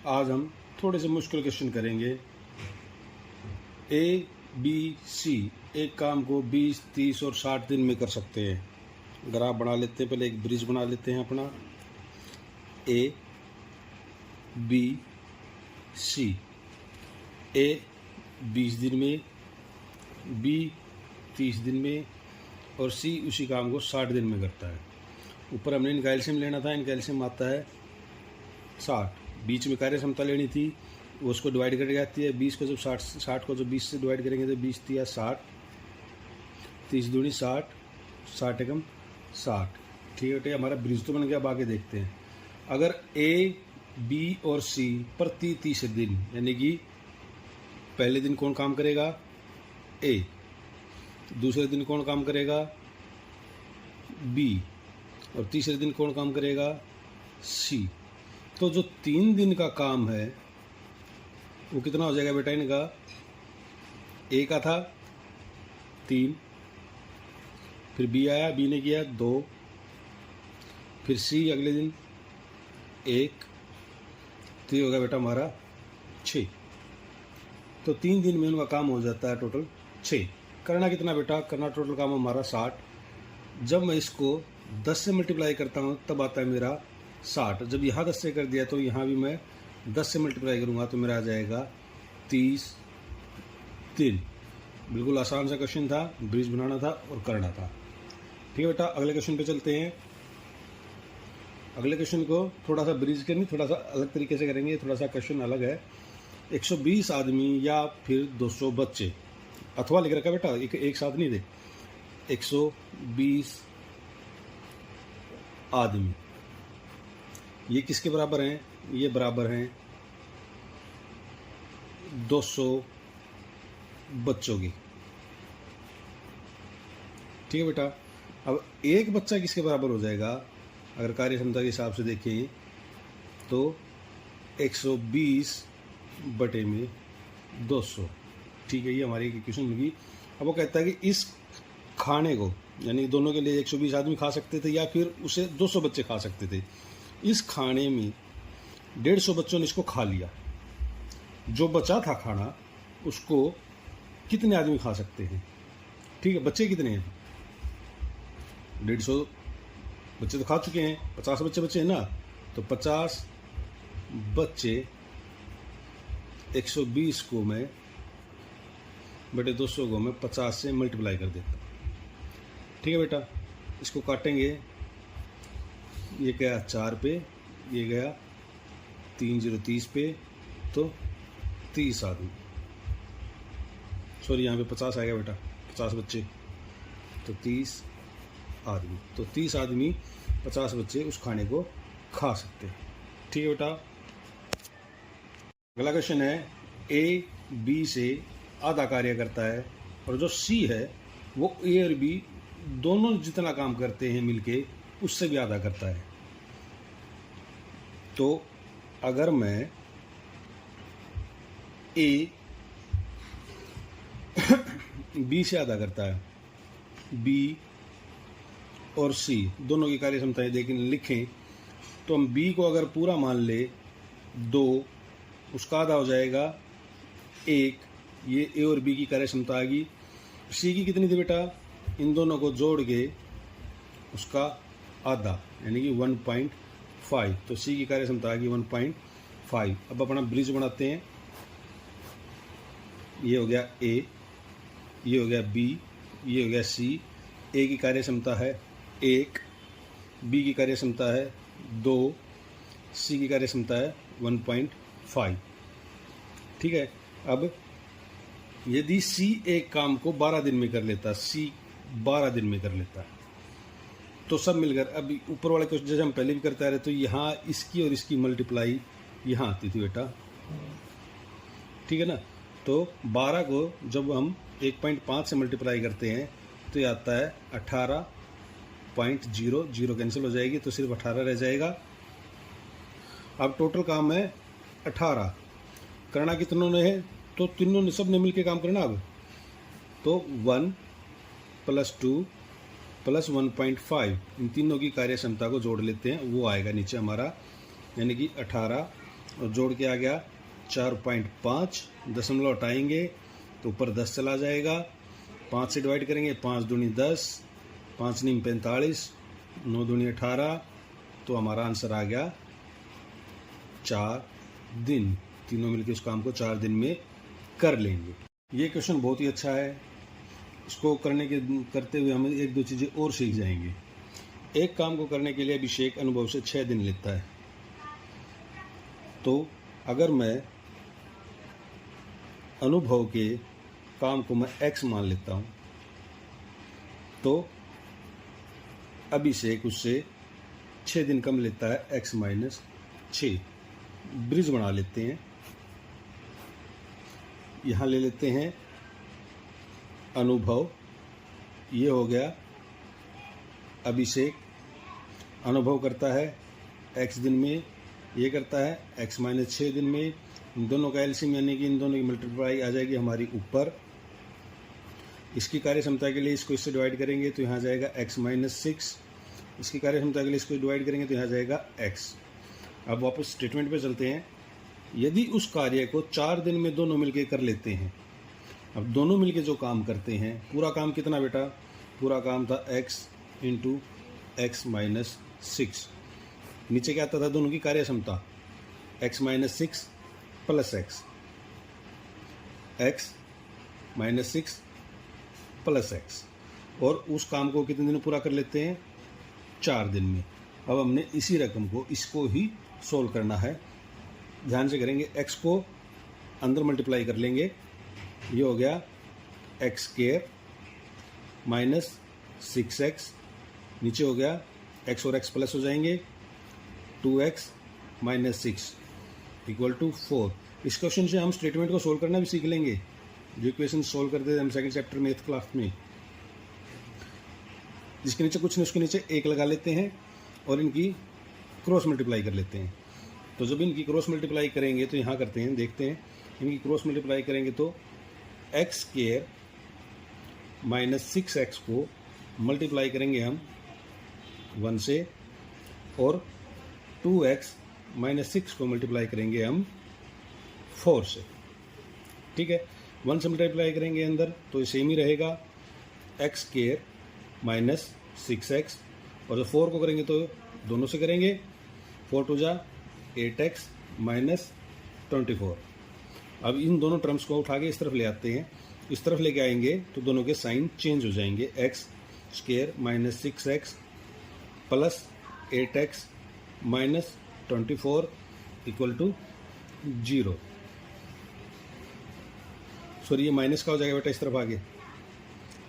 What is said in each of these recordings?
आज हम थोड़े से मुश्किल क्वेश्चन करेंगे। ए बी सी एक काम को 20, 30 और 60 दिन में कर सकते हैं। ग्राफ बना लेते हैं, पहले एक ब्रिज बना लेते हैं अपना। ए बी सी, ए 20 दिन में, बी 30 दिन में और सी उसी काम को 60 दिन में करता है। ऊपर हमने इनका एलसीएम लेना था, इनका एलसीएम आता है 60। बीच में कार्य क्षमता लेनी थी, वो उसको डिवाइड कर जाती है। 20 को जब 60 को जब 20 से डिवाइड करेंगे तो 20 या 60, 30 दूनी 60, 60 एकम 60। ठीक है, हमारा ब्रिज तो बन गया। अब आगे देखते हैं। अगर ए बी और सी प्रति 30 दिन, यानी कि पहले दिन कौन काम करेगा? ए। दूसरे दिन कौन काम करेगा? बी। और तीसरे दिन कौन काम करेगा? सी। तो जो 3 दिन का काम है वो कितना हो जाएगा बेटा इनका? ए का था 3, फिर बी आया, बी ने किया 2, फिर सी अगले दिन 1, तो ये होगा बेटा हमारा 6। तो 3 दिन में उनका काम हो जाता है टोटल 6। करना कितना बेटा? करना टोटल काम हमारा 60। जब मैं इसको 10 से मल्टीप्लाई करता हूँ तब आता है मेरा 60। जब यहाँ 10 से कर दिया तो यहाँ भी मैं 10 से मल्टीप्लाई करूँगा तो मेरा आ जाएगा 30 दिन। बिल्कुल आसान सा क्वेश्चन था, ब्रिज बनाना था और करना था। ठीक है बेटा, अगले क्वेश्चन पे चलते हैं। अगले क्वेश्चन को थोड़ा सा ब्रिज के नहीं, थोड़ा सा अलग तरीके से करेंगे। थोड़ा सा क्वेश्चन अलग है। 120 आदमी या फिर 200 बच्चे, अथवा लिख रखा बेटा, एक साथ नहीं दे। 120 आदमी, ये किसके बराबर हैं? ये बराबर हैं 200 बच्चों की। ठीक है बेटा, अब एक बच्चा किसके बराबर हो जाएगा? अगर कार्य क्षमता के हिसाब से देखें तो 120 बटे में 200। ठीक है, ये हमारी इक्वेशन होगी। अब वो कहता है कि इस खाने को, यानी दोनों के लिए 120 आदमी खा सकते थे या फिर उसे 200 बच्चे खा सकते थे। इस खाने में 150 बच्चों ने इसको खा लिया। जो बचा था खाना उसको कितने आदमी खा सकते हैं? ठीक है, बच्चे कितने हैं? 150 बच्चे तो खा चुके हैं, 50 बच्चे बचे हैं ना। तो 50 बच्चे 120 को मैं बटे 200 को मैं 50 से मल्टीप्लाई कर देता हूँ। ठीक है बेटा, इसको काटेंगे। ये गया 4 पे, ये गया 3 0 30 पे, तो 30 आदमी, सॉरी यहाँ पे 50 आएगा बेटा, 50 बच्चे तो 30 आदमी। तो 30 आदमी 50 बच्चे उस खाने को खा सकते हैं। ठीक है बेटा, अगला क्वेश्चन है। ए बी से आधा कार्य करता है और जो सी है वो ए और बी दोनों जितना काम करते हैं मिलके उससे भी आधा करता है। तो अगर मैं ए बी से आधा करता है, बी और सी दोनों की कार्य क्षमताएं लिखें तो हम बी को अगर पूरा मान ले 2, उसका आधा हो जाएगा 1। ये ए और बी की कार्य क्षमता आ गई। सी की कितनी थी बेटा? इन दोनों को जोड़ के उसका आधा, यानी कि 1.5। तो सी की कार्य क्षमता आ गई 1.5। अब अपना ब्रिज बनाते हैं। ये हो गया ए, ये हो गया बी, ये हो गया सी। ए की कार्य क्षमता है 1, बी की कार्य क्षमता है 2, सी की कार्य क्षमता है 1.5। ठीक है, अब यदि सी एक काम को 12 दिन में कर लेता, सी 12 दिन में कर लेता, तो सब मिलकर, अब ऊपर वाले क्वेश्चन जैसे हम पहले भी करते आ रहे, तो यहाँ इसकी और इसकी मल्टीप्लाई यहाँ आती थी बेटा। ठीक है ना। तो 12 को जब हम 1.5 से मल्टीप्लाई करते हैं तो ये आता है 18.0, 0 कैंसिल हो जाएगी तो सिर्फ 18 रह जाएगा। अब टोटल काम है 18। करना कितनों ने है? तो तीनों ने, सब ने मिलकर काम करना। अब तो 1 + 2 + 1.5, इन तीनों की कार्य क्षमता को जोड़ लेते हैं, वो आएगा नीचे हमारा, यानी कि 18 और जोड़ के आ गया 4.5, दशमलव हटाएंगे तो ऊपर 10 चला जाएगा, 5 से डिवाइड करेंगे, 5 दूनी 10, 5 नीम 45, 9 दूनी 18, तो हमारा आंसर आ गया 4 दिन। तीनों मिलकर उस काम को 4 दिन में कर लेंगे। ये क्वेश्चन बहुत ही अच्छा है। इसको करते हुए हम एक दो चीज़ें और सीख जाएंगे। एक काम को करने के लिए अभिषेक अनुभव से 6 दिन लेता है, तो अगर मैं अनुभव के काम को मैं x मान लेता हूँ, तो अभिषेक उससे 6 दिन कम लेता है, x माइनस 6। ब्रिज बना लेते हैं। यहाँ ले लेते हैं अनुभव, ये हो गया अभिषेक। अनुभव करता है x दिन में, ये करता है x माइनस 6 दिन में। इन दोनों का एलसीएम यानी कि इन दोनों की मल्टीप्लाई आ जाएगी हमारी ऊपर। इसकी कार्य क्षमता के लिए इसको इससे डिवाइड करेंगे तो यहाँ आ जाएगा x माइनस 6। इसकी कार्य क्षमता के लिए इसको डिवाइड करेंगे तो यहाँ आ जाएगा x। अब वापस स्टेटमेंट पे चलते हैं। यदि उस कार्य को 4 दिन में दोनों मिलके कर लेते हैं, अब दोनों मिलके जो काम करते हैं, पूरा काम कितना बेटा, पूरा काम था x इंटू एक्स माइनस 6। नीचे क्या आता था दोनों की कार्य क्षमता, x minus 6 plus x minus 6 plus x, और उस काम को कितने दिन में पूरा कर लेते हैं, 4 दिन में। अब हमने इसी रकम को इसको ही सोल्व करना है। ध्यान से करेंगे, x को अंदर मल्टीप्लाई कर लेंगे, ये हो गया एक्स स्क्वायर माइनस 6x, नीचे हो गया x और x प्लस हो जाएंगे, 2x माइनस 6 इक्वल टू 4। इस क्वेश्चन से हम स्टेटमेंट को सोल्व करना भी सीख लेंगे, जो इक्वेशन सोल्व करते थे हम सेकंड चैप्टर मैथ क्लास में। जिसके नीचे कुछ नहीं, उसके नीचे 1 लगा लेते हैं और इनकी क्रॉस मल्टीप्लाई कर लेते हैं। तो जब इनकी क्रॉस मल्टीप्लाई करेंगे तो यहाँ करते हैं, देखते हैं, इनकी क्रॉस मल्टीप्लाई करेंगे तो एक्स स्क्वायर माइनस 6x को मल्टीप्लाई करेंगे हम 1 से, और 2x माइनस 6 को मल्टीप्लाई करेंगे हम 4 से। ठीक है, 1 से मल्टीप्लाई करेंगे अंदर तो ये सेम ही रहेगा, एक्स स्क्वायर माइनस 6x, और जब 4 को करेंगे तो दोनों से करेंगे, 4 टू जा 8x माइनस 24। अब इन दोनों टर्म्स को उठा के इस तरफ ले आते हैं, इस तरफ लेके आएंगे तो दोनों के साइन चेंज हो जाएंगे, x square minus 6x plus 8x minus 24 equal to 0। Sorry, ये माइनस का हो जाएगा बेटा इस तरफ आगे,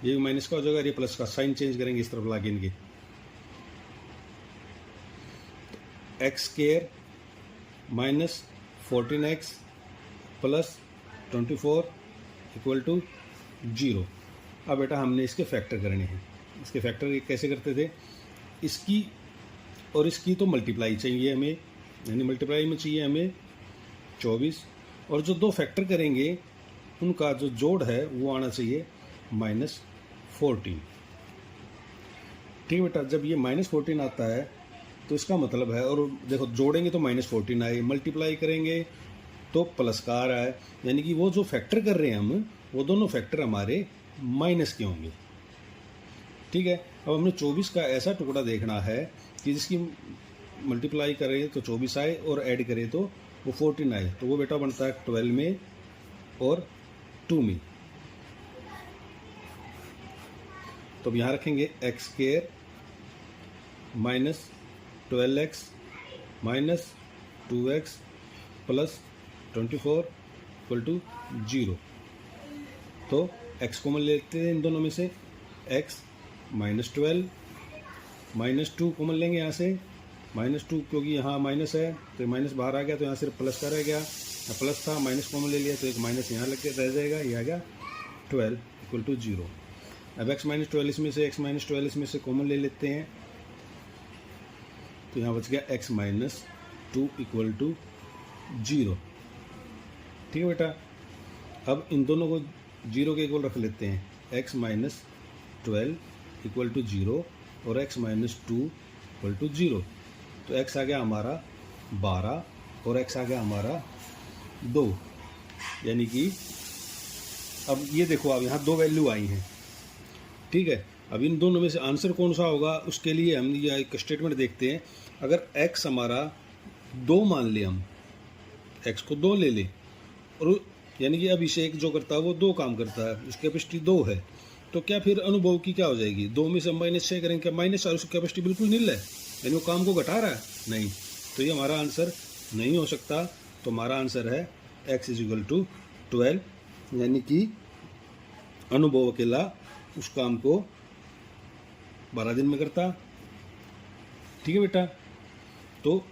ये भी माइनस का हो जाएगा, ये प्लस का साइन चेंज करेंगे इस तरफ लाके इनके, x square minus 14x plus 24 equal to 0। अब बेटा हमने इसके फैक्टर करने हैं। इसके फैक्टर कैसे करते थे, इसकी और इसकी तो मल्टीप्लाई चाहिए हमें, यानी मल्टीप्लाई में चाहिए हमें 24, और जो दो फैक्टर करेंगे उनका जो जोड़ है वो आना चाहिए माइनस 14। ठीक बेटा, जब ये माइनस 14 आता है तो इसका मतलब है, और देखो जोड़ेंगे तो माइनस 14 आए, मल्टीप्लाई करेंगे तो प्लस का आ रहा है, यानी कि वो जो फैक्टर कर रहे हैं हम, वो दोनों फैक्टर हमारे माइनस के होंगे। ठीक है, अब हमने 24 का ऐसा टुकड़ा देखना है कि जिसकी मल्टीप्लाई करें तो 24 आए और ऐड करें तो वो 14 आए, तो वो बेटा बनता है 12 में और 2 में। तो अब यहाँ रखेंगे x square minus 12x minus 2x plus 24 equal to 0। तो x कॉमन लेते हैं इन दोनों में से, x माइनस 12 माइनस 2 कॉमन लेंगे यहाँ से, माइनस 2 क्योंकि यहाँ माइनस है तो माइनस बाहर आ गया, तो यहाँ सिर्फ प्लस का रह गया, प्लस था माइनस कॉमन ले लिया तो एक माइनस यहाँ लग के रह जाएगा, ये आ गया 12 इक्वल टू 0। अब x माइनस 12 इसमें से, x माइनस 12 इसमें से कॉमन ले लेते हैं, तो यहाँ बच गया x माइनस 2 इक्वल टू 0। ठीक है बेटा, अब इन दोनों को 0 के इक्वल रख लेते हैं, x माइनस 12 इक्वल टू 0 और x माइनस 2 इक्वल टू 0। तो x आ गया हमारा 12 और x आ गया हमारा 2, यानी कि अब ये देखो आप यहाँ 2 वैल्यू आई हैं, ठीक है। अब इन दोनों में से आंसर कौन सा होगा उसके लिए हम यह एक स्टेटमेंट देखते हैं। अगर x हमारा 2 मान ले, हम x को 2 ले ले, और यानी कि अभिषेक जो करता है वो 2 काम करता है, उसकी कैपेसिटी 2 है, तो क्या फिर अनुभव की क्या हो जाएगी? 2 में से हम -6 करेंगे, क्या -4, उसकी कैपेसिटी बिल्कुल नील है, यानी वो काम को घटा रहा है? नहीं, तो ये हमारा आंसर नहीं हो सकता। तो हमारा आंसर है x = 12, यानी कि अनुभव अकेला उस काम को 12 दिन में करता। ठीक है बेटा, तो